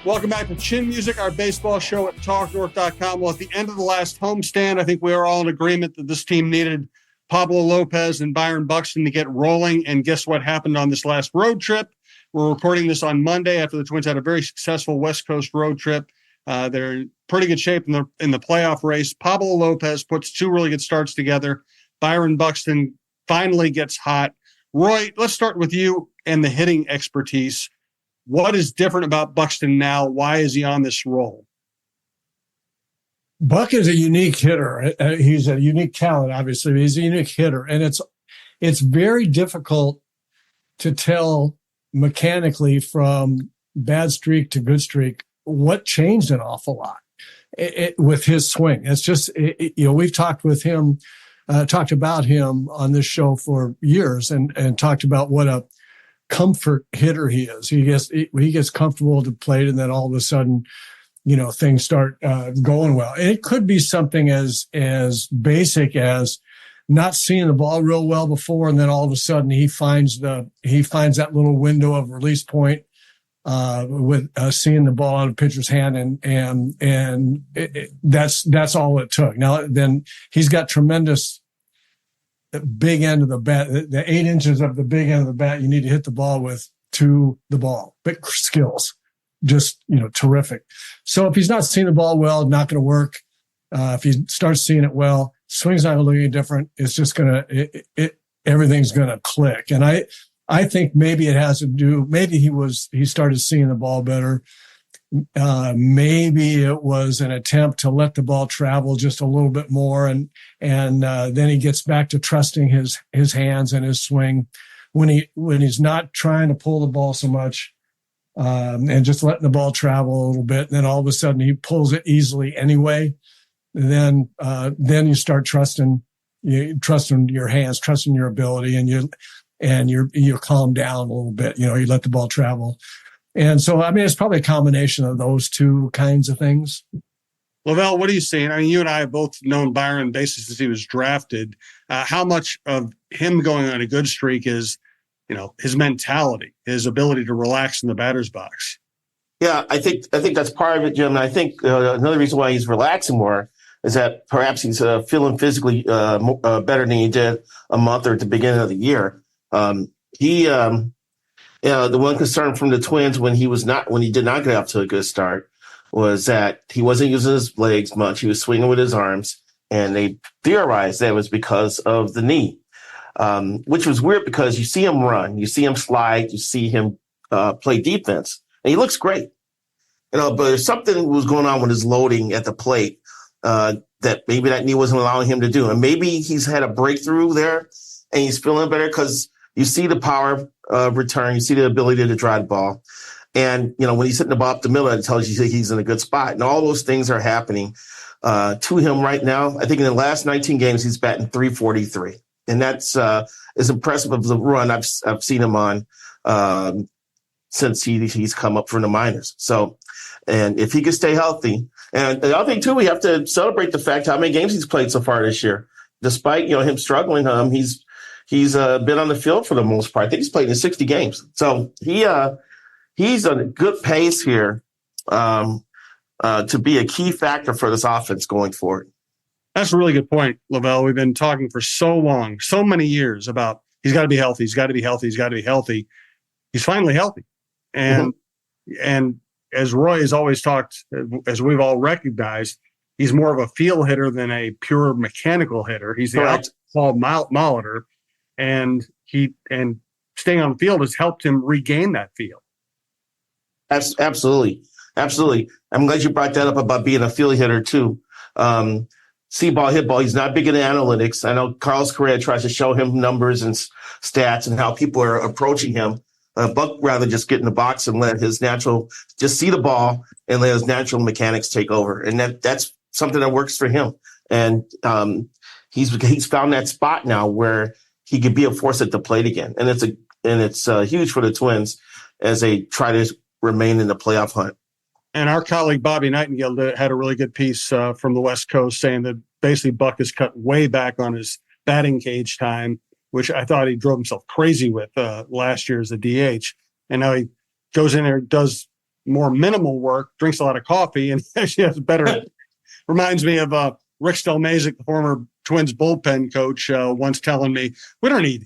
Welcome back to Chin Music, our baseball show at TalkNorth.com. Well, at the end of the last homestand, I think we are all in agreement that this team needed Pablo Lopez and Byron Buxton to get rolling. And guess what happened on this last road trip? We're recording this on Monday after the Twins had a very successful West Coast road trip. They're in pretty good shape in the playoff race. Pablo Lopez puts two really good starts together. Byron Buxton finally gets hot. Roy, let's start with you and the hitting expertise. What is different about Buxton now? Why is he on this roll? Buck is a unique hitter. He's a unique talent, obviously. But he's a unique hitter. And it's very difficult to tell mechanically from bad streak to good streak what changed an awful lot with his swing. It's just, we've talked about him on this show for years and talked about what a comfort hitter he is. He gets comfortable at the plate, and then all of a sudden, things start going well. And it could be something as basic as not seeing the ball real well before, and then all of a sudden he finds that little window of release point with seeing the ball on a pitcher's hand, and that's all it took. Now then, he's got tremendous big end of the bat, the 8 inches of the big end of the bat you need to hit the ball with to the ball. Big skills, just, terrific. So if he's not seeing the ball well, not going to work. If he starts seeing it well, swing's not going to look any different. It's just everything's going to click. And I think maybe it has to do, maybe he started seeing the ball better. Maybe it was an attempt to let the ball travel just a little bit more, and then he gets back to trusting his hands and his swing when he's not trying to pull the ball so much, and just letting the ball travel a little bit. And then all of a sudden he pulls it easily anyway. And then you start trusting your hands, trusting your ability, and you calm down a little bit. You let the ball travel. And so, it's probably a combination of those two kinds of things. LaVelle, what are you saying? You and I have both known Byron basically since he was drafted. How much of him going on a good streak is, his mentality, his ability to relax in the batter's box? Yeah, I think that's part of it, Jim. And I think another reason why he's relaxing more is that perhaps he's feeling physically better than he did a month or at the beginning of the year. The one concern from the Twins when he did not get off to a good start was that he wasn't using his legs much. He was swinging with his arms, and they theorized that it was because of the knee, which was weird because you see him run, you see him slide, you see him play defense, and he looks great. But there's something that was going on with his loading at the plate that maybe that knee wasn't allowing him to do. And maybe he's had a breakthrough there, and he's feeling better because you see the power return, you see the ability to drive the ball. And, when he's hitting the ball up the middle, it tells you he's in a good spot. And all those things are happening to him right now. I think in the last 19 games, he's batting .343. And that's as impressive of the run I've seen him on since he's come up from the minors. So, and if he can stay healthy. And the other thing, too, we have to celebrate the fact how many games he's played so far this year. Despite, him struggling, he's been on the field for the most part. I think he's played in 60 games. So he's on a good pace here to be a key factor for this offense going forward. That's a really good point, LaVelle. We've been talking for so long, so many years about he's got to be healthy. He's got to be healthy. He's got to be healthy. He's finally healthy. And as Roy has always talked, as we've all recognized, he's more of a feel hitter than a pure mechanical hitter. He's the outside Molitor. And staying on the field has helped him regain that feel. Absolutely. I'm glad you brought that up about being a field hitter too. See ball, hit ball. He's not big in analytics. I know Carlos Correa tries to show him numbers and stats and how people are approaching him. Buck rather just get in the box and let his just see the ball and let his natural mechanics take over. And that's something that works for him. And he's found that spot now where he could be a force at the plate again. And it's huge for the Twins as they try to remain in the playoff hunt. And our colleague Bobby Nightingale had a really good piece from the West Coast saying that basically Buck has cut way back on his batting cage time, which I thought he drove himself crazy with last year as a DH. And now he goes in there, does more minimal work, drinks a lot of coffee, and actually has better. Reminds me of Rick Stelmazik, the former Twins bullpen coach, once telling me, "We don't need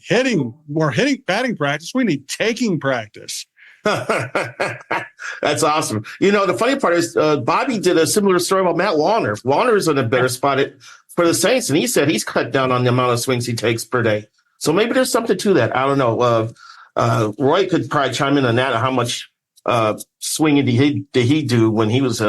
batting practice. We need taking practice." That's awesome. The funny part is Bobby did a similar story about Matt Wallner. Wallner is in a better spot for the Saints, and he said he's cut down on the amount of swings he takes per day. So maybe there's something to that. I don't know. Roy could probably chime in on that. How much swinging did he do when he was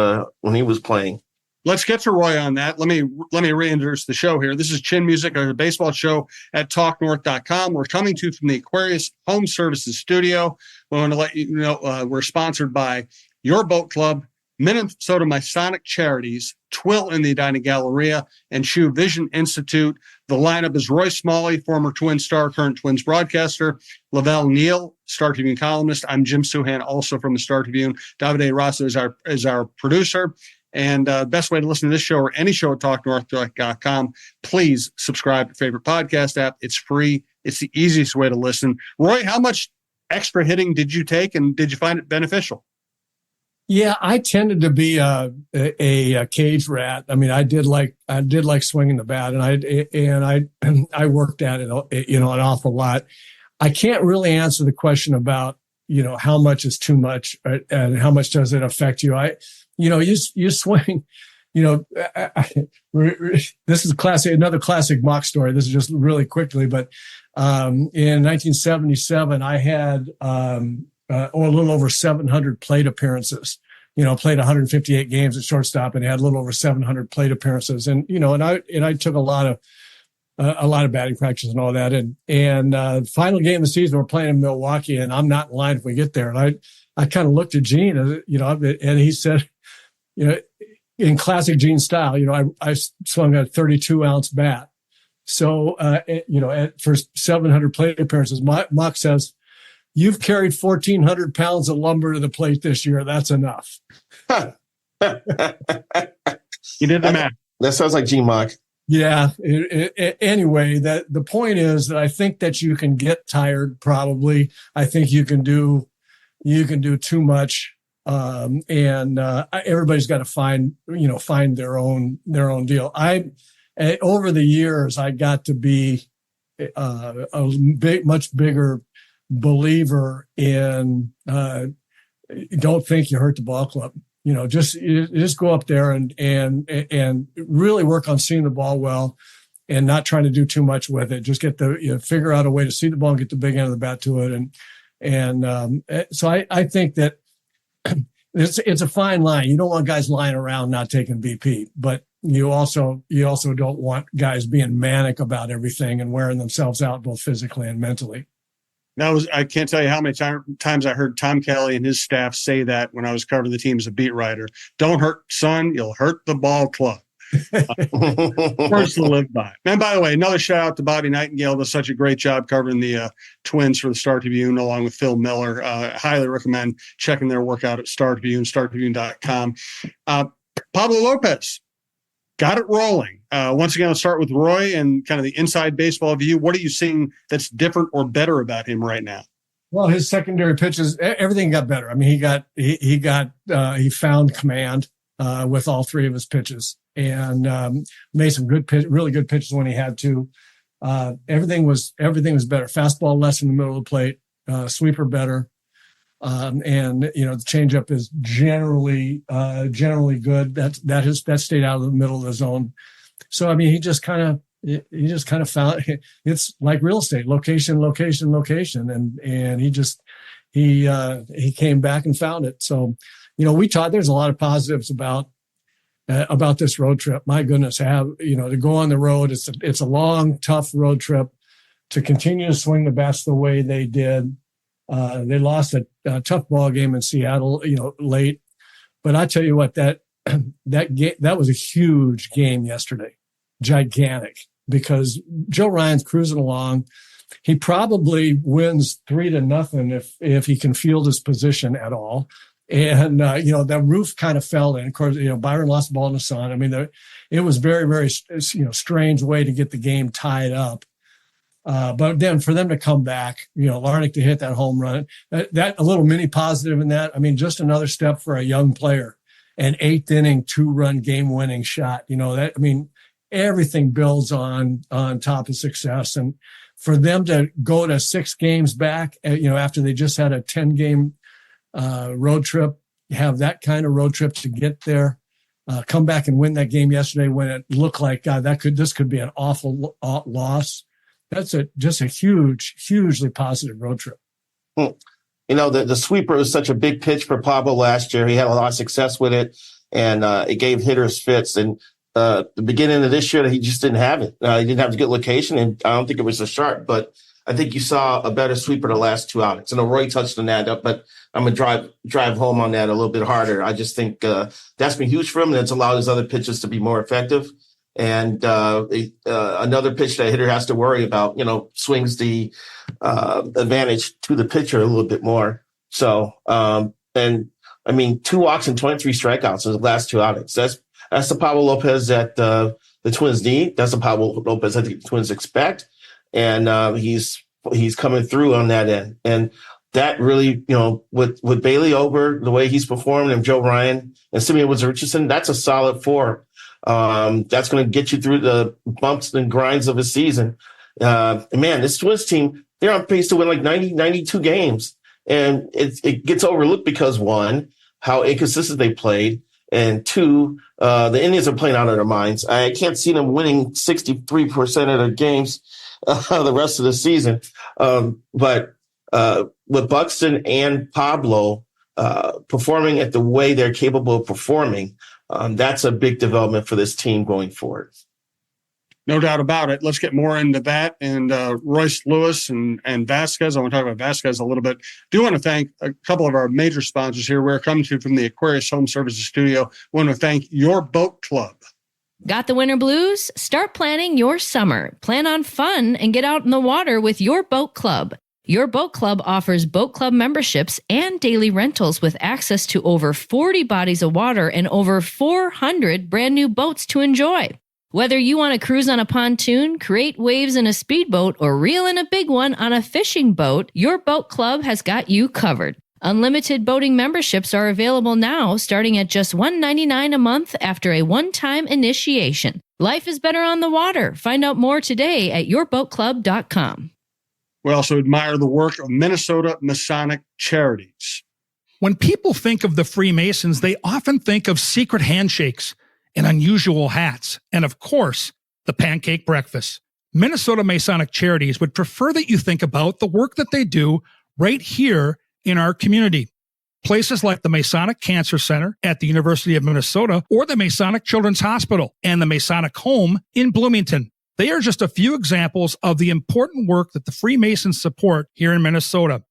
playing? Let's get to Roy on that. Let me reintroduce the show here. This is Chin Music, a baseball show at TalkNorth.com. We're coming to you from the Aquarius Home Services studio. We want to let you know we're sponsored by Your Boat Club, Minnesota Masonic Charities, Twill in the Edina Galleria, and Shoe Vision Institute. The lineup is Roy Smalley, former Twins star, current Twins broadcaster, LaVelle Neal, Star Tribune columnist. I'm Jim Souhan, also from the Star Tribune. Davide Rossi is our producer. And best way to listen to this show or any show at TalkNorth.com, please subscribe to your favorite podcast app. It's free. It's the easiest way to listen. Roy, how much extra hitting did you take, and did you find it beneficial? Yeah, I tended to be a cage rat. I mean, I did like swinging the bat, and I worked at it, an awful lot. I can't really answer the question about how much is too much and how much does it affect you. You swing. This is another classic mock story. This is just really quickly, but in 1977, I had a little over 700 plate appearances. Played 158 games at shortstop and had a little over 700 plate appearances. And I took a lot of batting practice and all that. And final game of the season, we're playing in Milwaukee, and I'm not in line if we get there. And I kind of looked at Gene, and he said, in classic Gene style, I swung a 32-ounce bat. So, for 700 plate appearances, Mock says, "You've carried 1,400 pounds of lumber to the plate this year. That's enough." You did the math. That sounds like Gene Mock. Yeah. Anyway, the point is that I think that you can get tired. Probably, I think you can do too much. And everybody's got to find their own deal. Over the years, I got to be much bigger believer in don't think you hurt the ball club. Just go up there and really work on seeing the ball well and not trying to do too much with it. Just get figure out a way to see the ball and get the big end of the bat to it. And so I think that it's a fine line. You don't want guys lying around not taking BP, but you also don't want guys being manic about everything and wearing themselves out both physically and mentally. I can't tell you how many times I heard Tom Kelly and his staff say that when I was covering the team as a beat writer. Don't hurt, son. You'll hurt the ball club. Words to live by. And by the way, another shout out to Bobby Nightingale. Does such a great job covering the Twins for the Star Tribune, along with Phil Miller. Highly recommend checking their work out at Star Tribune, StarTribune.com. Pablo Lopez got it rolling. Once again, I'll start with Roy and kind of the inside baseball view. What are you seeing that's different or better about him right now? Well, his secondary pitches, everything got better. I mean, he found command with all three of his pitches and made some really good pitches when he had to. Everything was better. Fastball less in the middle of the plate, sweeper better. And the changeup is generally good. That stayed out of the middle of the zone. So I mean, he just kind of found it's like real estate, location, and he came back and found it. So we taught there's a lot of positives about this road trip. My goodness, to go on the road, it's a long, tough road trip. To continue to swing the bats the way they did. They lost a tough ball game in Seattle, late. But I tell you what, that was a huge game yesterday, gigantic, because Joe Ryan's cruising along. He probably wins 3-0 if he can field his position at all. And the roof kind of fell in. Of course, Byron lost the ball in the sun. I mean, it was very, very strange way to get the game tied up. But then for them to come back, Larnick to hit that home run, that a little mini positive in that. I mean, just another step for a young player, an 8th inning 2-run game winning shot. Everything builds on top of success. And for them to go to 6 games back, after they just had a 10-game road trip, have that kind of road trip to get there, come back and win that game yesterday when it looked like, God, this could be an awful loss. That's just a hugely positive road trip. The sweeper was such a big pitch for Pablo last year. He had a lot of success with it, and it gave hitters fits. And the beginning of this year, he just didn't have it. He didn't have the good location, and I don't think it was a sharp, but I think you saw a better sweeper the last 2 outings. I know Roy touched on that, but I'm going to drive home on that a little bit harder. I just think that's been huge for him, and it's allowed his other pitches to be more effective. And another pitch that a hitter has to worry about, swings the advantage to the pitcher a little bit more. So, 2 walks and 23 strikeouts in the last 2 outings. That's the Pablo Lopez that the Twins need. That's the Pablo Lopez I think the Twins expect. And he's coming through on that end. And that really, with Bailey over the way he's performed, and Joe Ryan and Simeon Woods-Richardson, that's a solid 4. That's going to get you through the bumps and grinds of a season. This Twins team, they're on pace to win like 90, 92 games. And it gets overlooked because, 1, how inconsistent they played, and 2, the Indians are playing out of their minds. I can't see them winning 63% of their games the rest of the season. But with Buxton and Pablo performing at the way they're capable of performing, that's a big development for this team going forward. No doubt about it. Let's get more into that. And Royce Lewis and Vasquez. I want to talk about Vasquez a little bit. Do want to thank a couple of our major sponsors here. We're coming to you from the Aquarius Home Services Studio. We want to thank Your Boat Club. Got the winter blues? Start planning your summer. Plan on fun and get out in the water with Your Boat Club. Your Boat Club offers boat club memberships and daily rentals with access to over 40 bodies of water and over 400 brand new boats to enjoy. Whether you want to cruise on a pontoon, create waves in a speedboat, or reel in a big one on a fishing boat, Your Boat Club has got you covered. Unlimited boating memberships are available now, starting at just $1.99 a month after a one-time initiation. Life is better on the water. Find out more today at yourboatclub.com. We also admire the work of Minnesota Masonic Charities. When people think of the Freemasons, they often think of secret handshakes and unusual hats, and of course, the pancake breakfast. Minnesota Masonic Charities would prefer that you think about the work that they do right here in our community. Places like the Masonic Cancer Center at the University of Minnesota, or the Masonic Children's Hospital and the Masonic Home in Bloomington. They are just a few examples of the important work that the Freemasons support here in Minnesota.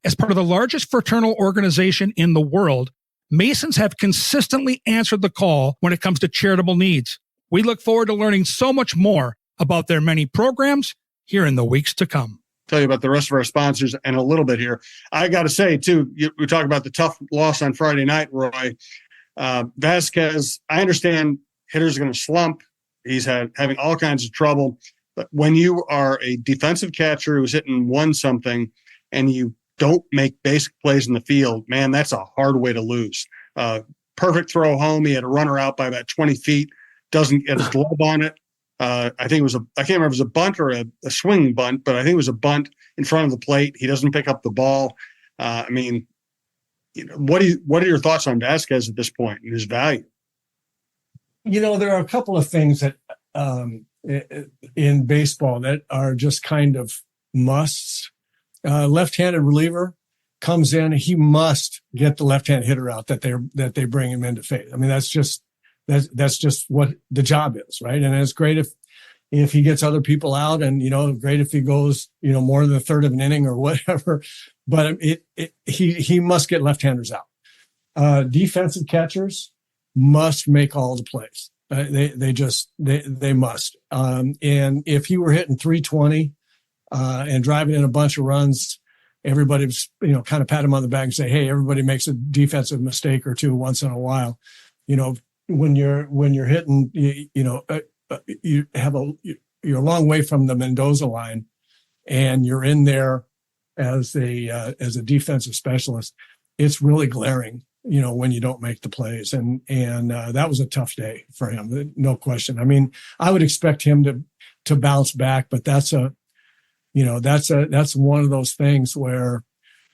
As part of the largest fraternal organization in the world, Masons have consistently answered the call when it comes to charitable needs. We look forward to learning so much more about their many programs here in the weeks to come. Tell you about the rest of our sponsors in a little bit here. I got to say, too, we talk about the tough loss on Friday night, Roy. Vasquez, I understand hitters are going to slump. He's having all kinds of trouble. But when you are a defensive catcher who's hitting 1-something and you don't make basic plays in the field, man, that's a hard way to lose. Perfect throw home. He had a runner out by about 20 feet. Doesn't get his glove on it. I think it was I can't remember if it was a bunt or a swinging bunt, but I think it was a bunt in front of the plate. He doesn't pick up the ball. What are your thoughts on Vasquez at this point and his value? There are a couple of things that in baseball that are just kind of musts. Left-handed reliever comes in, he must get the left-hand hitter out that they bring him in to face. I mean, that's just what the job is, right? And it's great if he gets other people out, and great if he goes more than a third of an inning or whatever. But he must get left-handers out. Defensive catchers must make all the plays. They must. And if he were hitting 320 and driving in a bunch of runs, everybody was kind of pat him on the back and say, hey, everybody makes a defensive mistake or two once in a while. When you're hitting, you're a long way from the Mendoza line. and you're in there as a defensive specialist, it's really glaring, when you don't make the plays. And that was a tough day for him, no question. I mean, I would expect him to bounce back, but that's one of those things where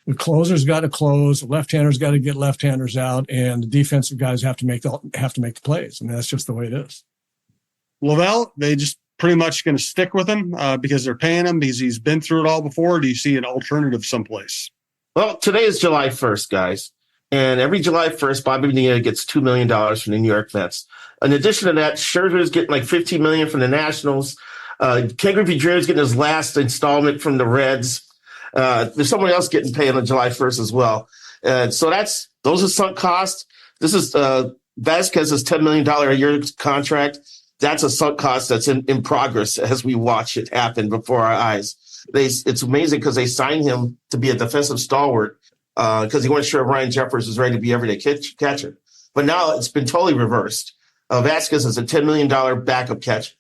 the closer's got to close, the left-handers got to get left-handers out, and the defensive guys have to make the plays. I mean, that's just the way it is. LaVelle, they just pretty much going to stick with him because they're paying him because he's been through it all before. Do you see an alternative someplace? Well, today is July 1st, guys. And every July 1st, Bobby Bonilla gets $2 million from the New York Mets. In addition to that, Scherzer's getting like $15 million from the Nationals. Ken Griffey Jr. is getting his last installment from the Reds. There's someone else getting paid on July 1st as well. So those are sunk costs. This is Vasquez's $10 million a year contract. That's a sunk cost that's in progress as we watch it happen before our eyes. It's amazing because they signed him to be a defensive stalwart because he wasn't sure if Ryan Jeffers was ready to be everyday catcher. But now it's been totally reversed. Vasquez is a $10 million backup catcher.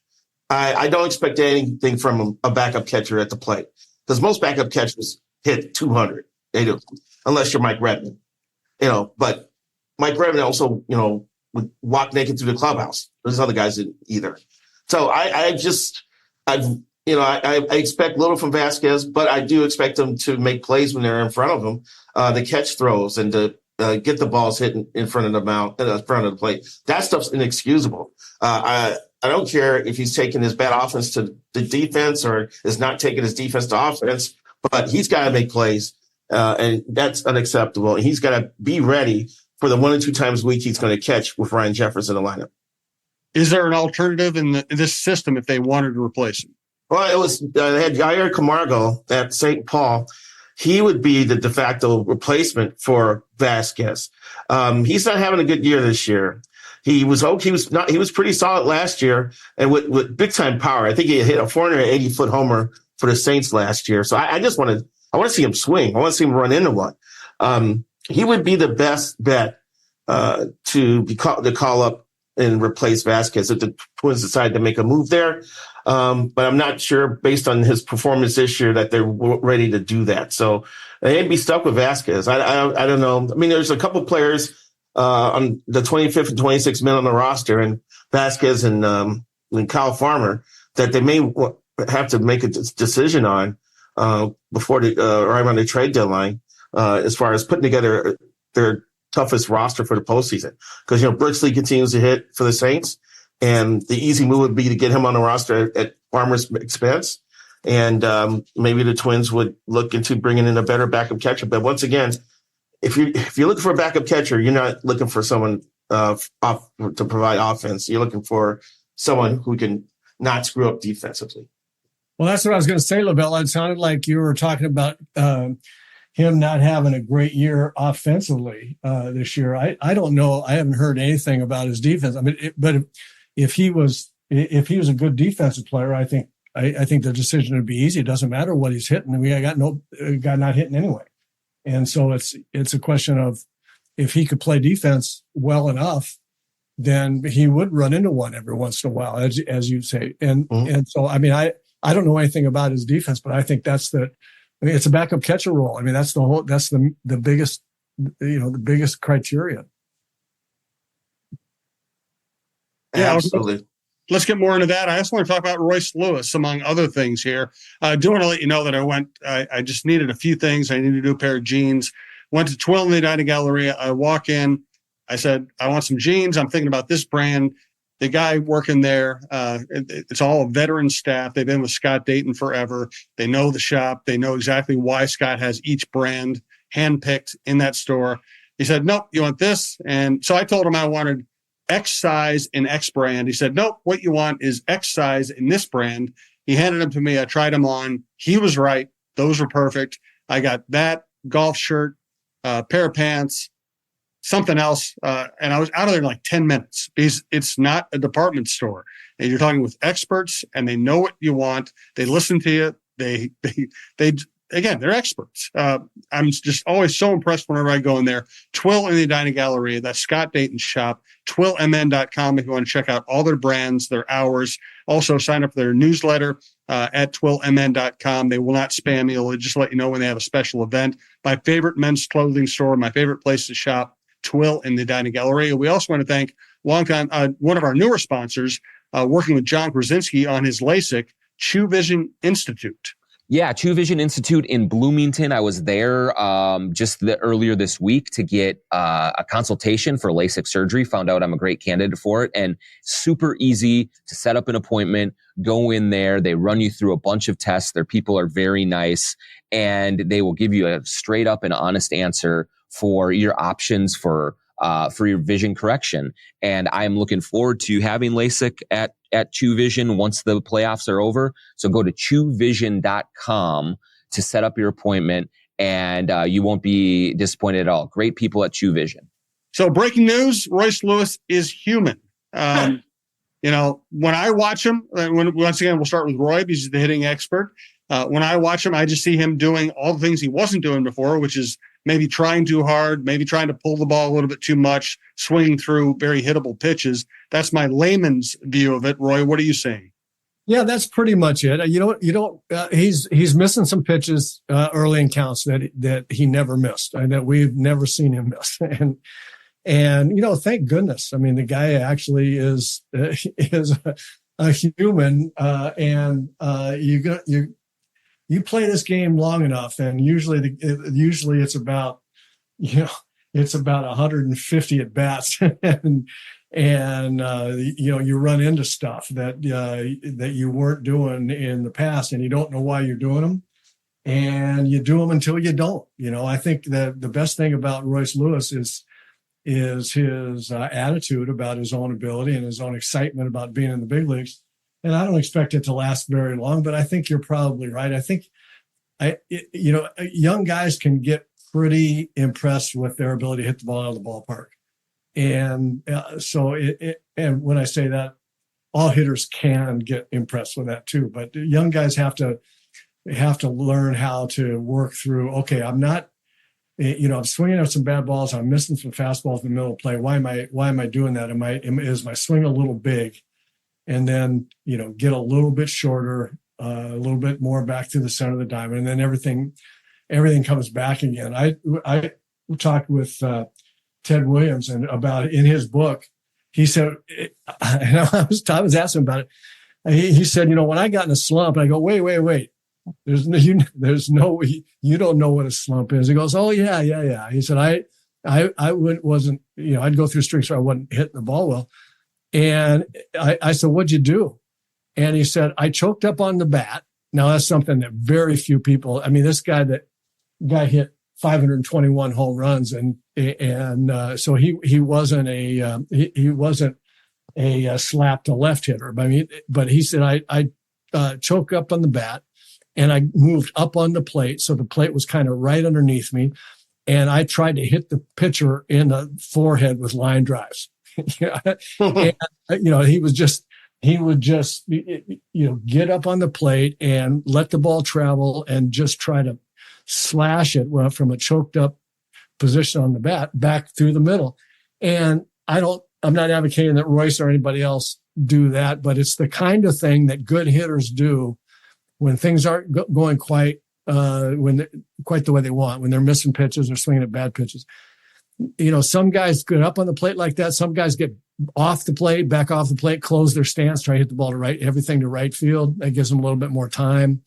I don't expect anything from a backup catcher at the plate because most backup catchers hit 200. They do, unless you're Mike Redmond. But Mike Redmond also, would walk naked through the clubhouse. Those other guys didn't either. So I expect little from Vasquez, but I do expect them to make plays when they're in front of him, to catch throws and to get the balls hit in front of the plate. That stuff's inexcusable. I don't care if he's taking his bad offense to the defense or is not taking his defense to offense, but he's got to make plays, and that's unacceptable. And he's got to be ready for the 1 or 2 times a week he's going to catch with Ryan Jeffers in the lineup. Is there an alternative in this system if they wanted to replace him? Well, it was they had Jair Camargo at St. Paul. He would be the de facto replacement for Vasquez. He's not having a good year this year. He was pretty solid last year, and with big time power. I think he hit a 480-foot homer for the Saints last year. So I want to see him swing. I want to see him run into one. He would be the best bet to call up and replace Vasquez if the Twins decide to make a move there. But I'm not sure, based on his performance this year, that they're ready to do that. So they'd be stuck with Vasquez. I don't know. I mean, there's a couple players on the 25th and 26th men on the roster, and Vasquez and Kyle Farmer, that they may have to make a decision on before right around the trade deadline, as far as putting together their toughest roster for the postseason. Because, Brixley continues to hit for the Saints, and the easy move would be to get him on the roster at Farmer's expense. And maybe the Twins would look into bringing in a better backup catcher. But once again, if you're looking for a backup catcher, you're not looking for someone to provide offense. You're looking for someone who can not screw up defensively. Well, that's what I was going to say, LaVelle. It sounded like you were talking about him not having a great year offensively this year. I don't know. I haven't heard anything about his defense. I mean, but if he was a good defensive player, I think the decision would be easy. It doesn't matter what he's hitting. We got no guy not hitting anyway. And so it's a question of if he could play defense well enough, then he would run into one every once in a while, as you say. And so, I mean, I don't know anything about his defense, but I think it's a backup catcher role. I mean, that's the biggest, the biggest criteria. Yeah, Absolutely. Let's get more into that. I also want to talk about Royce Lewis, among other things here. I do want to let you know that I just needed a few things. I needed a new pair of jeans. Went to Twill in the Dining Galleria. I walk in. I said, I want some jeans. I'm thinking about this brand. The guy working there, it's all veteran staff. They've been with Scott Dayton forever. They know the shop. They know exactly why Scott has each brand handpicked in that store. He said, nope, you want this? And so I told him I wanted X size in X brand. He said, nope, what you want is X size in this brand. He handed them to me. I tried them on. He was right. Those were perfect. I got that golf shirt, pair of pants, something else. And I was out of there in like 10 minutes because it's not a department store. And you're talking with experts and they know what you want. They listen to you. They again, they're experts. I'm just always so impressed whenever I go in there. Twill in the Dining Galleria. That's Scott Dayton's shop. TwillMN.com if you want to check out all their brands, their hours. Also sign up for their newsletter. at twillmn.com. They will not spam you. They'll just let you know when they have a special event. My favorite men's clothing store, my favorite place to shop, Twill in the Dining Galleria. We also want to thank one of our newer sponsors, working with John Krasinski on his LASIK, True Vision Institute. Yeah, True Vision Institute in Bloomington. I was there earlier this week to get a consultation for LASIK surgery. Found out I'm a great candidate for it, and super easy to set up an appointment. Go in there. They run you through a bunch of tests. Their people are very nice, and they will give you a straight up and honest answer for your options for your vision correction. And I'm looking forward to having LASIK at True Vision once the playoffs are over. So go to truevision.com to set up your appointment, and you won't be disappointed at all. Great people at True Vision. So breaking news, Royce Lewis is human. When I watch him, once again, we'll start with Roy because he's the hitting expert. When I watch him, I just see him doing all the things he wasn't doing before, which is maybe trying too hard, maybe trying to pull the ball a little bit too much, swinging through very hittable pitches. That's my layman's view of it. Roy, what are you saying? Yeah, that's pretty much it. He's missing some pitches early in counts that he never missed, and that we've never seen him miss. And thank goodness. I mean, the guy actually is a human, and you play this game long enough, and usually it's about 150 at bats, and you run into stuff that you weren't doing in the past, and you don't know why you're doing them, and you do them until you don't. I think that the best thing about Royce Lewis is his attitude about his own ability and his own excitement about being in the big leagues. And I don't expect it to last very long, but I think you're probably right. I think, young guys can get pretty impressed with their ability to hit the ball out of the ballpark. And and when I say that, all hitters can get impressed with that too. But young guys have to learn how to work through, okay, I'm not, I'm swinging at some bad balls. I'm missing some fastballs in the middle of play. Why am I doing that? Is my swing a little big? And then, get a little bit shorter, a little bit more back to the center of the diamond, and then everything comes back again. I talked with Ted Williams and about it in his book. He said, and I was asking him about it. He said, when I got in a slump, I go, wait. You don't know what a slump is. He goes, oh yeah. He said, I'd go through streaks where I wasn't hitting the ball well. And I said, what'd you do? And he said, I choked up on the bat. Now that's something that very few people, this guy hit 521 home runs. And so he wasn't a slap to left hitter. But he said, I choked up on the bat and I moved up on the plate. So the plate was kind of right underneath me. And I tried to hit the pitcher in the forehead with line drives. And, he would just get up on the plate and let the ball travel and just try to slash it from a choked up position on the bat back through the middle. And I'm not advocating that Royce or anybody else do that, but it's the kind of thing that good hitters do when things aren't going quite the way they want, when they're missing pitches or swinging at bad pitches. Some guys get up on the plate like that. Some guys get off the plate, back off the plate, close their stance, try to hit the ball to everything to right field. That gives them a little bit more time.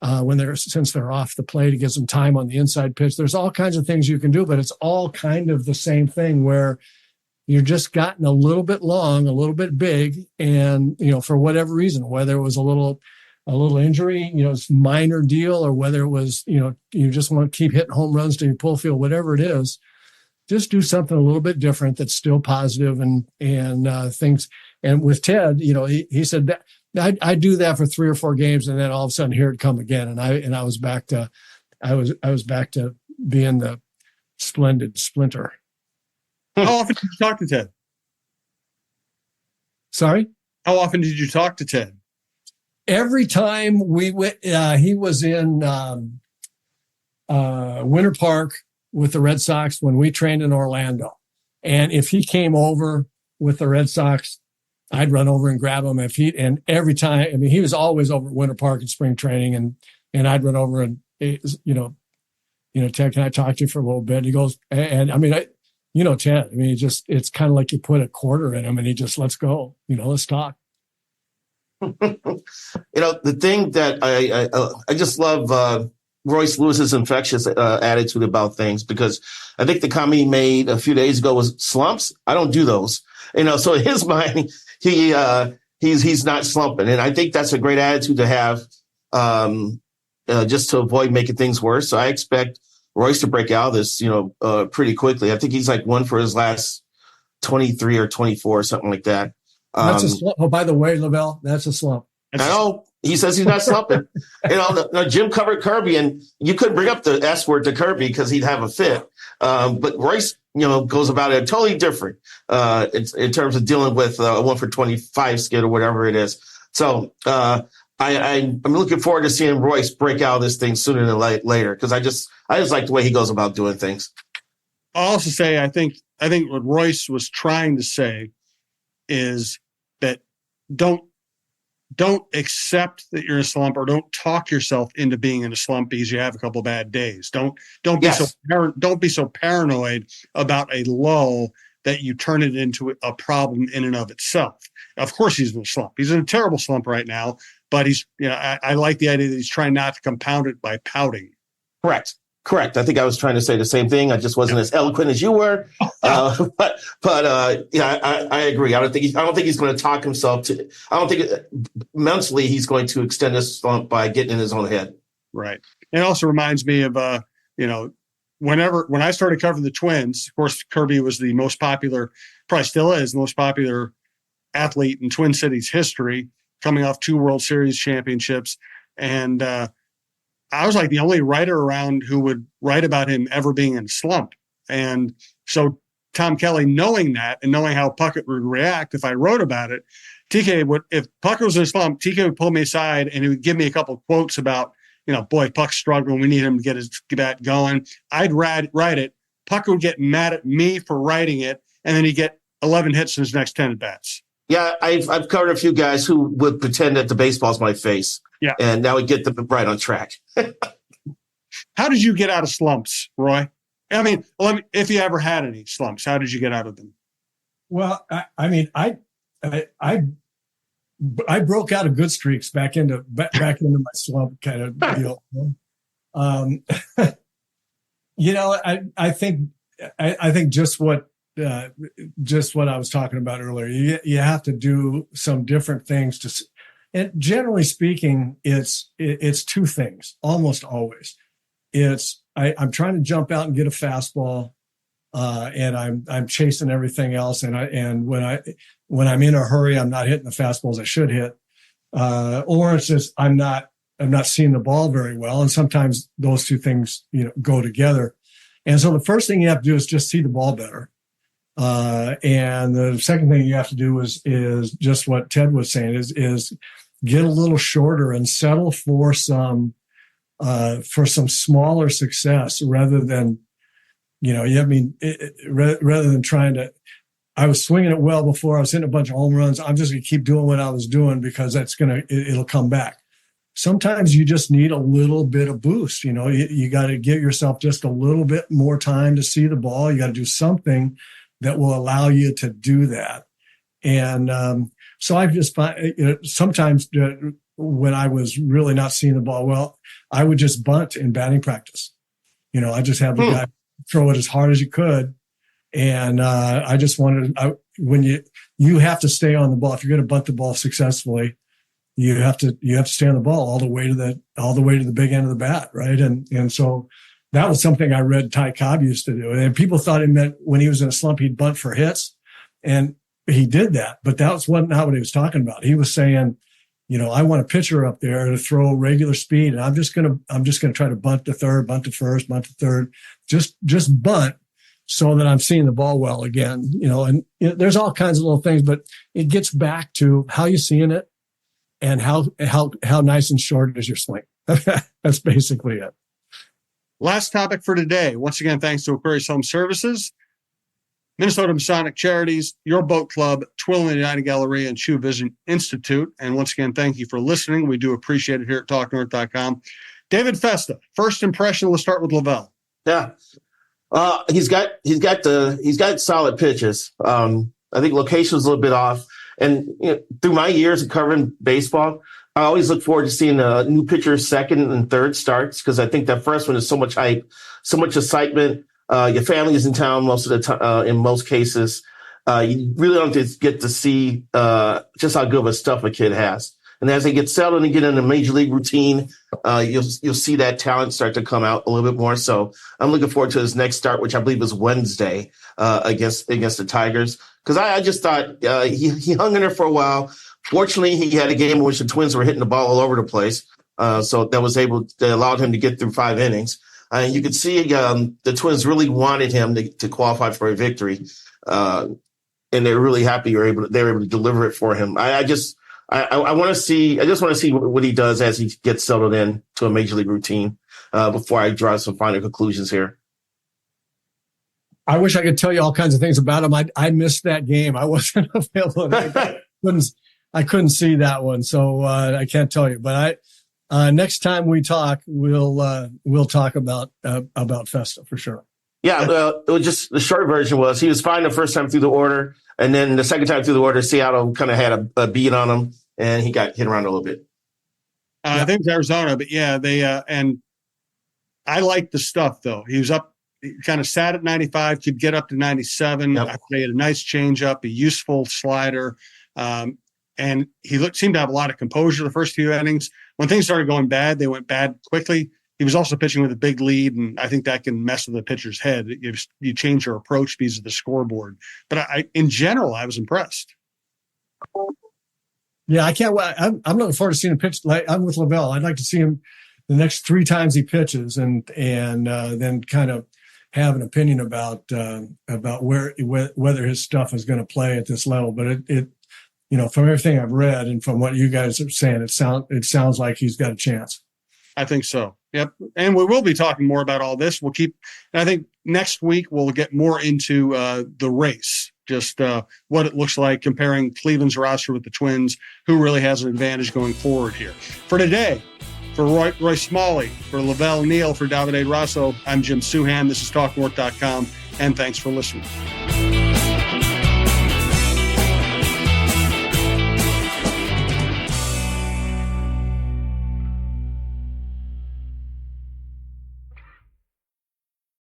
Since they're off the plate, it gives them time on the inside pitch. There's all kinds of things you can do, but it's all kind of the same thing where you're just gotten a little bit long, a little bit big. And, for whatever reason, whether it was a little injury, it's a minor deal, or whether it was, you just want to keep hitting home runs to your pull field, whatever it is, just do something a little bit different that's still positive and things. And with Ted, he said that I do that for 3 or 4 games, and then all of a sudden here it come again, and I was back to being the splendid splinter. How often did you talk to Ted? Sorry? How often did you talk to Ted? Every time we went, he was in Winter Park with the Red Sox when we trained in Orlando. And if he came over with the Red Sox, I'd run over and grab him and every time, I mean, he was always over at Winter Park and spring training, and I'd run over and, Ted, can I talk to you for a little bit? And he goes, and I mean, Ted, I mean, it's kind of like you put a quarter in him and he just, let's go, let's talk. The thing that I just love Royce Lewis's infectious attitude about things, because I think the comment he made a few days ago was slumps. I don't do those, so in his mind, he's not slumping. And I think that's a great attitude to have, just to avoid making things worse. So I expect Royce to break out of this, pretty quickly. I think he's like one for his last 23 or 24 or something like that. That's a slump. Oh, by the way, LaVelle, that's a slump. I know. He says he's not slumping. Jim covered Kirby, and you couldn't bring up the S word to Kirby because he'd have a fit. But Royce, goes about it totally different in terms of dealing with a 1 for 25 skid or whatever it is. So I'm looking forward to seeing Royce break out of this thing sooner than later, because I just like the way he goes about doing things. I'll also say I think what Royce was trying to say is that don't accept that you're in a slump, or don't talk yourself into being in a slump because you have a couple of bad days. Don't be so paranoid about a lull that you turn it into a problem in and of itself. Of course, he's in a slump. He's in a terrible slump right now, but he's, I like the idea that he's trying not to compound it by pouting. Correct. I think I was trying to say the same thing. I just wasn't as eloquent as you were. But I agree. I don't think he's going to talk himself to. I don't think mentally he's going to extend this slump by getting in his own head. Right. It also reminds me of when I started covering the Twins. Of course, Kirby was the most popular, probably still is the most popular athlete in Twin Cities history, coming off 2 World Series championships, and I was like the only writer around who would write about him ever being in a slump. And so Tom Kelly, knowing that and knowing how Puckett would react if I wrote about it, if Puckett was in a slump, TK would pull me aside and he would give me a couple of quotes about, boy, Puck's struggling. We need him to get his bat going. I'd write it. Puckett would get mad at me for writing it, and then he'd get 11 hits in his next 10 at-bats. Yeah, I've covered a few guys who would pretend that the baseball's my face. Yeah. And now we get them right on track. How did you get out of slumps, Roy? I mean, if you ever had any slumps, how did you get out of them? Well, I broke out of good streaks back into my slump kind of deal. I think just what I was talking about earlier. You have to do some different things and generally speaking, it's 2 things almost always. I'm trying to jump out and get a fastball, and I'm chasing everything else. And when I'm in a hurry, I'm not hitting the fastballs I should hit, or it's just I'm not seeing the ball very well. And sometimes those 2 things go together. And so the first thing you have to do is just see the ball better. And the second thing you have to do is just what Ted was saying is get a little shorter and settle for some smaller success rather than, rather than trying to, I was swinging it well before, I was hitting a bunch of home runs. I'm just going to keep doing what I was doing because it'll come back. Sometimes you just need a little bit of boost. You got to give yourself just a little bit more time to see the ball. You got to do something that will allow you to do that. And so I've just sometimes when I was really not seeing the ball well, I would just bunt in batting practice. I just have the guy throw it as hard as you could. And I just wanted, when you have to stay on the ball. If you're going to bunt the ball successfully, you have to stay on the ball all the way to the big end of the bat, right? And so that was something I read Ty Cobb used to do. And people thought it meant when he was in a slump, he'd bunt for hits. And he did that, but that was not what he was talking about. He was saying, I want a pitcher up there to throw regular speed. And I'm just going to try to bunt to third, bunt to first, bunt to third, just bunt so that I'm seeing the ball well again, and there's all kinds of little things, but it gets back to how you're seeing it and how nice and short is your swing. That's basically it. Last topic for today. Once again, thanks to Aquarius Home Services. Minnesota Masonic Charities, Your Boat Club, Twilling United Galleria, and Shoe Vision Institute. And once again, thank you for listening. We do appreciate it here at TalkNorth.com. David Festa, first impression. Let's start with LaVelle. Yeah. He's got solid pitches. I think location was a little bit off. And through my years of covering baseball, I always look forward to seeing new pitchers' second and third starts, because I think that first one is so much hype, so much excitement. Your family is in town most of the time. In most cases, you really don't get to see just how good of a stuff a kid has. And as they get settled and get in the major league routine, you'll see that talent start to come out a little bit more. So I'm looking forward to his next start, which I believe is Wednesday against the Tigers. Because I just thought he hung in there for a while. Fortunately, he had a game in which the Twins were hitting the ball all over the place, so that allowed him to get through 5 innings. You could see the Twins really wanted him to qualify for a victory, and they're really happy they were able to deliver it for him. I just want to see what he does as he gets settled in to a major league routine before I draw some final conclusions here. I wish I could tell you all kinds of things about him. I missed that game. I wasn't available. I couldn't see that one, so I can't tell you. But next time we talk, we'll talk about Festa for sure. Yeah, it was just the short version was he was fine the first time through the order, and then the second time through the order, Seattle kind of had a beat on him, and he got hit around a little bit. I think it's Arizona, but yeah, they and I like the stuff though. He was up. He kind of sat at 95, could get up to 97. Yep. He had a nice changeup, a useful slider. And he seemed to have a lot of composure the first few innings. When things started going bad, they went bad quickly. He was also pitching with a big lead, and I think that can mess with the pitcher's head. You change your approach because of the scoreboard. But in general, I was impressed. Yeah, I can't. I'm looking forward to seeing him pitch. I'm with LaVelle. I'd like to see him the next 3 times he pitches, and then kind of have an opinion about whether his stuff is going to play at this level. But it from everything I've read and from what you guys are saying, it sounds like he's got a chance. I think so. Yep. And we will be talking more about all this. And I think next week we'll get more into the race, just what it looks like comparing Cleveland's roster with the Twins, who really has an advantage going forward here. For today, for Roy Smalley, for LaVelle Neal, for Davide Rosso, I'm Jim Souhan. This is TalkNorth.com, and thanks for listening.